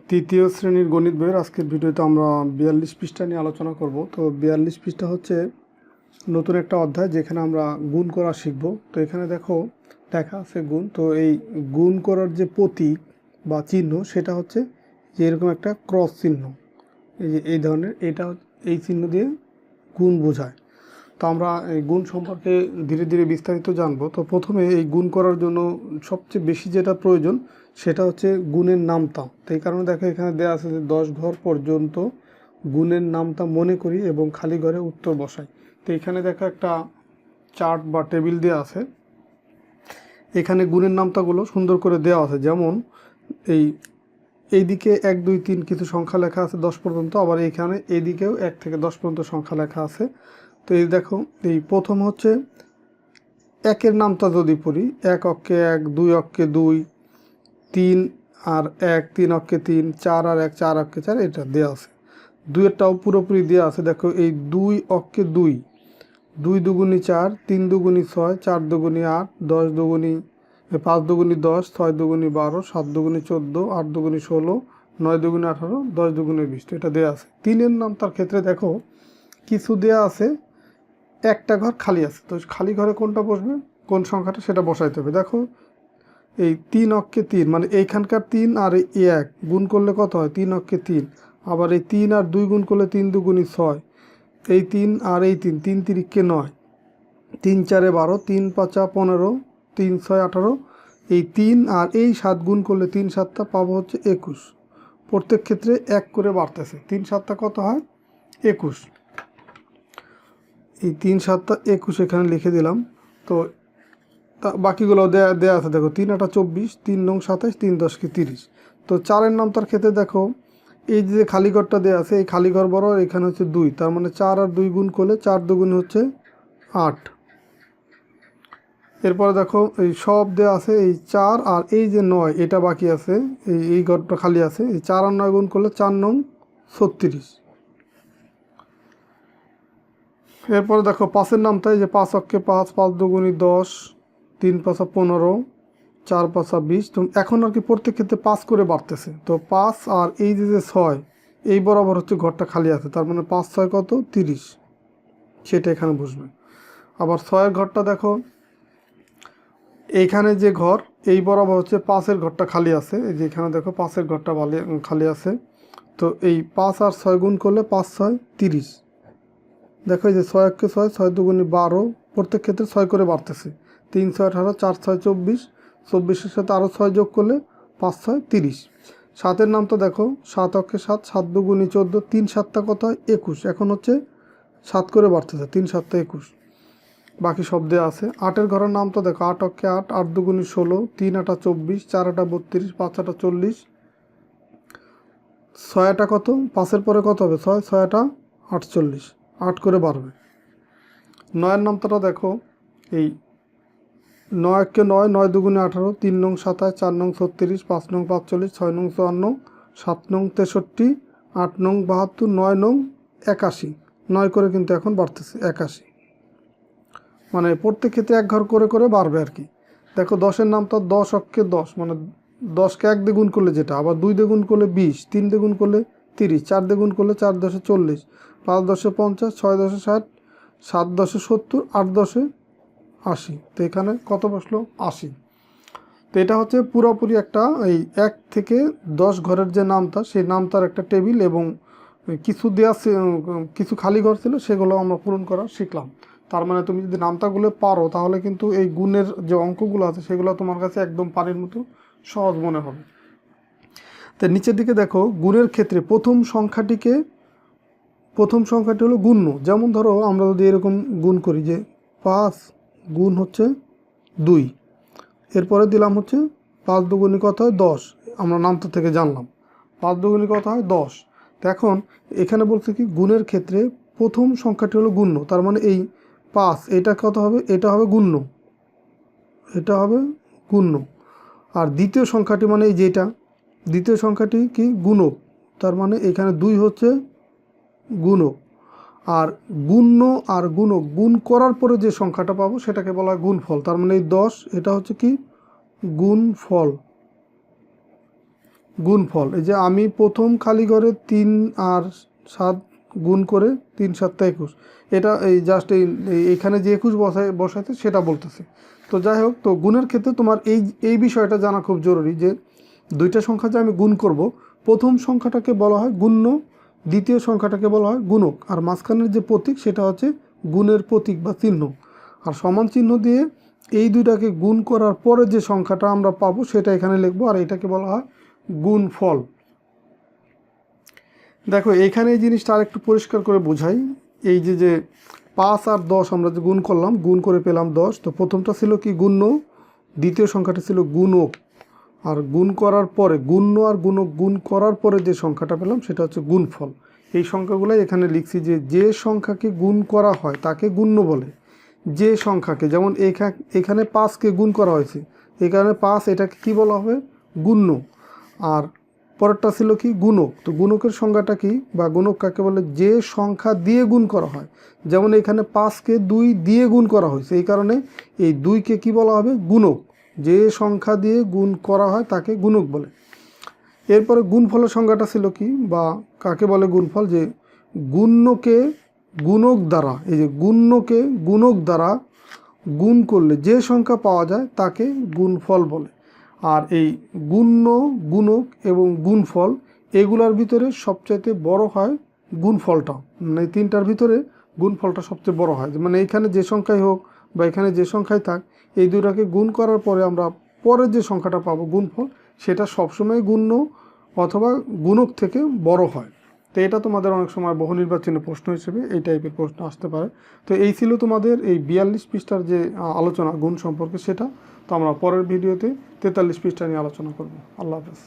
তৃতীয় শ্রেণীর গণিত বইয়ের আজকের ভিডিওতে আমরা 42 পৃষ্ঠা নিয়ে আলোচনা করব। তো 42 পৃষ্ঠা হচ্ছে নতুন একটা অধ্যায় যেখানে আমরা গুণ করা শিখব। তো এখানে দেখো লেখা আছে গুণ। তো এই গুণ করার যে প্রতীক বা চিহ্ন সেটা হচ্ছে যে এরকম একটা ক্রস চিহ্ন, এই যে এই ধরনের, এটা এই চিহ্ন দিয়ে গুণ বোঝায়। তো আমরা এই গুণ সম্পর্কে ধীরে ধীরে বিস্তারিত জানবো। তো প্রথমে এই গুণ করার জন্য সবচেয়ে বেশি যেটা প্রয়োজন সেটা হচ্ছে গুণের নামতা। তো এই কারণে দেখো এখানে দেওয়া আছে যে 10 ঘর পর্যন্ত গুণের নামতা মনে করি এবং খালি ঘরে উত্তর বসাই। তো এখানে দেখো একটা চার্ট বা টেবিল দেওয়া আছে, এখানে গুণের নামতাগুলো সুন্দর করে দেওয়া আছে। যেমন এইদিকে 1 2 3 কিছু সংখ্যা লেখা আছে 10 পর্যন্ত, আবার এইখানে এইদিকেও 1 থেকে 10 পর্যন্ত সংখ্যা লেখা আছে। তো এই দেখো এই প্রথম হচ্ছে একের নামটা যদি পড়ি, 1 অক্ষে 1, 2 অক্ষে 2, 3 আর 1, 3 অক্ষে 3, 4 আর 1, 4 অক্ষে 4, এটা দেওয়া আছে। 2-এরটাও পুরোপুরি দেওয়া আছে। দেখো এই 2 অক্ষে 2, 2 দুগুণি 4, 3 দুগুণি 6, 4 দুগুণি 8, 10 দুগুণি 5 দুগুণি 10, 6 দুগুণি 12, 7 দুগুণি 14, 8 দুগুণি 16, 9 দুগুণি 18, 10 দুগুণি 20। তো এটা দেওয়া আছে। 3-এর নাম তার ক্ষেত্রে দেখো কিছু দেওয়া আছে, একটা ঘর খালি আছে। তো খালি ঘরে কোনটা বসবে, কোন সংখ্যাটা সেটা বসাইতে হবে। দেখো এই 3 অক্ষে 3, মানে এইখানকার 3 আর এই 1 গুণ করলে কত হয়, 3 অক্ষে 3। আবার এই 3 আর 2 গুণ করলে 3 দুগুণি 6, এই 3 আর এই 3, 3 তিরিকে 9, 3 4 12, 3 5 15, 3 6 18, এই 3 আর এই 7 গুণ করলে 3 7 পাবো হচ্ছে 21। প্রত্যেক ক্ষেত্রে 1 করে বাড়তেছে। 3 7 কত হয়, 21। এই 3 7 21 এখানে লিখে দিলাম। তো বাকিগুলো দেয়া আছে। দেখো 3 8 24, 3 9 27, 3 10 30। তো 4-এর নাম তার ক্ষেত্রে দেখো এই যে খালি ঘরটা দেওয়া আছে, এই খালি ঘর বড়, এখানে হচ্ছে 2, তার মানে 4 আর 2 গুণ করলে 4 দুগুণ হচ্ছে 8। এরপরে দেখো এই সব দেওয়া আছে, এই 4 আর এই যে 9 এটা বাকি আছে, এই ঘরটা খালি আছে। এই 4 আর 9 গুণ করলে 4 9 36। এরপরে দেখো 5-এর নামটা, এই যে 5 অক্ষে 5, 5 দুগুণি 10, 3 5 15, 4 5 20। তো এখন আর কি প্রত্যেক ক্ষেত্রে 5 করে বাড়তেছে। তো 5 আর এই যে 6 এই বরাবর হচ্ছে ঘরটা খালি আছে, তার মানে 5 6 কত, 30, সেটা এখানে বসবে। আবার 6-এর ঘরটা দেখো এইখানে যে ঘর এই বরাবর হচ্ছে 5-এর ঘরটা খালি আছে, এই যে এখানে দেখো 5-এর ঘরটা খালি আছে। তো এই 5 আর 6 গুণ করলে 5 6 30। দেখো এই যে 6 অক্ষে 6, 6 দুগুণি 12, প্রত্যেক ক্ষেত্রে 6 করে বাড়তেছে। 3 6 18, 4 6 24, 24-এর সাথে আরও 6 যোগ করলে 5 6 30। 7-এর নাম তো দেখো 7 অক্ষে 7, 7 দুগুণি 14, 3 7 কত হয়, 21। এখন হচ্ছে 7 করে বাড়তেছে, 3 7 21। বাকি সব দেওয়া আছে। 8-এর ঘরের নাম তো দেখো 8 অক্ষে 8, 8 দুগুণি 16, 3 8 24, 4 8 32, 5 8 40, 6 8 কত, 5-এর পরে কত হবে, 6 6 8 48, 8 করে বাড়বে। 9-এর নামটা দেখো এই 9 অক্ষে 9, 9 দুগুণে 18, 3 9 27, 4 9 36, 5 9 45, 6 9 54, 7 9 63, 8 9 72, 9 9 81, 9 করে কিন্তু এখন বাড়তেছে 81। মানে প্রত্যেক ক্ষেত্রে 1 ঘর করে করে বাড়বে আর কি। দেখো 10-এর নামটা 10 অক্ষে 10, মানে 10-কে 1 দিয়ে গুণ করলে যেটা, আবার 2 দিয়ে গুণ করলে 20, 3 দিয়ে গুণ করলে 30, 4 দিয়ে গুণ করলে 4 10 40, 5 10 50, 6 10 60, 7 10 70, 8 10 80। তো এখানে কত বসলো, 80। তো এটা হচ্ছে পুরোপুরি একটা এই 1 থেকে 10 ঘরের যে নামতা, সেই নামতার একটা টেবিল, এবং কিছু দেওয়া কিছু খালি ঘর ছিল সেগুলো আমরা পূরণ করা শিখলাম। তার মানে তুমি যদি নামতাগুলো পারো তাহলে কিন্তু এই গুণের যে অঙ্কগুলো আছে সেগুলো তোমার কাছে একদম পানির মতো সহজ মনে হবে। তো নিচের দিকে দেখো গুণের ক্ষেত্রে প্রথম সংখ্যাটি হলো গুণ্য। যেমন ধরো আমরা যদি এরকম গুণ করি যে 5 গুণ হচ্ছে 2, এরপরে দিলাম হচ্ছে 5 দুগুণি কত হয়, 10। আমরা নামতা থেকে জানলাম 5 দুগুণি কত হয়, 10। তো এখন এখানে বলছে কি গুণের ক্ষেত্রে প্রথম সংখ্যাটি হলো গুণ্য, তার মানে এই 5 এটা কত হবে, এটা হবে গুণ্য, এটা হবে গুণ্য। আর দ্বিতীয় সংখ্যাটি মানে এই যেটা দ্বিতীয় সংখ্যাটি কি, গুণক, তার মানে এখানে 2 হচ্ছে গুণক। আর গুণ্য আর গুণক গুণ করার পরে যে সংখ্যাটা পাবো সেটাকে বলা হয় গুণফল। তার মানে এই 10 এটা হচ্ছে কি, গুণফল। গুণফল। এই যে আমি প্রথম খালি ঘরে 3 আর 7 গুণ করে 3 7 21, এটা এই জাস্ট এইখানে যে 21 বসাইতে সেটা বলতেছে। তো যাই হোক, তো গুণের ক্ষেত্রে তোমার এই বিষয়টা জানা খুব জরুরি যে দুইটা সংখ্যা যে আমি গুণ করব, প্রথম সংখ্যাটাকে বলা হয় গুণ্য, দ্বিতীয় সংখ্যাটাকে বলা হয় গুণক, আর মাঝখানের যে প্রতীক সেটা হচ্ছে গুণের প্রতীক বা চিহ্ন। আর সমান চিহ্ন দিয়ে এই দুইটাকে গুণ করার পরে যে সংখ্যাটা আমরা পাবো সেটা এখানে লিখবো, আর এটাকে বলা হয় গুণফল। দেখো এখানে এই জিনিসটা আরেকটু পরিষ্কার করে বোঝাই। এই যে 5 আর 10 আমরা যে গুণ করলাম, গুণ করে পেলাম 10, তো প্রথমটা ছিল কি গুণ্য, দ্বিতীয় সংখ্যাটা ছিল গুণক, আর গুণ করার পরে গুণ্য আর গুণক গুণ করার পরে যে সংখ্যাটা পেলাম সেটা হচ্ছে গুণফল। এই সংখ্যাগুলোই এখানে লিখছি যে সংখ্যাকে গুণ করা হয় তাকে গুণ্য বলে। যে সংখ্যাকে, যেমন এখানে 5কে গুণ করা হয়েছে, এই কারণে 5, এটাকে কি বলা হবে? গুণ্য। আর পরেরটা ছিল কি গুণক। তো গুণকের সংজ্ঞাটা কি বা গুণক কাকে বলে? যে সংখ্যা দিয়ে গুণ করা হয়। যেমন এখানে 5কে 2 দিয়ে গুণ করা হয়েছে, এই কারণে এই 2কে কি বলা হবে? গুণক। যে সংখ্যা দিয়ে গুণ করা হয় তাকে গুণক বলে। এরপরে গুণফলের সংজ্ঞাটা ছিল কি বা কাকে বলে গুণফল? যে গুণ্যকে গুণক দ্বারা, এই যে গুণ্যকে গুণক দ্বারা গুণ করলে যে সংখ্যা পাওয়া যায় তাকে গুণফল বলে। আর এই গুণ্য, গুণক এবং গুণফল এগুলোর ভিতরে সবচাইতে বড় হয় গুণফলটা। মানে এই তিনটার ভিতরে গুণফলটা সবচেয়ে বড় হয়। মানে এখানে যে সংখ্যাই হোক বা এখানে যে সংখ্যাই থাক, এই দুটাকে গুণ করার পরে আমরা পরের যে সংখ্যাটা পাবো গুণফল, সেটা সবসময় গুণ্য অথবা গুণক থেকে বড় হয়। তো এটা তোমাদের অনেক সময় বহু নির্বাচনী প্রশ্ন হিসেবে এই টাইপের প্রশ্ন আসতে পারে। তো এই ছিল তোমাদের এই 42 পৃষ্ঠার যে আলোচনা গুণ সম্পর্কে, সেটা তো আমরা পরের ভিডিওতে 43 পৃষ্ঠা নিয়ে আলোচনা করব। আল্লাহ হাফেজ।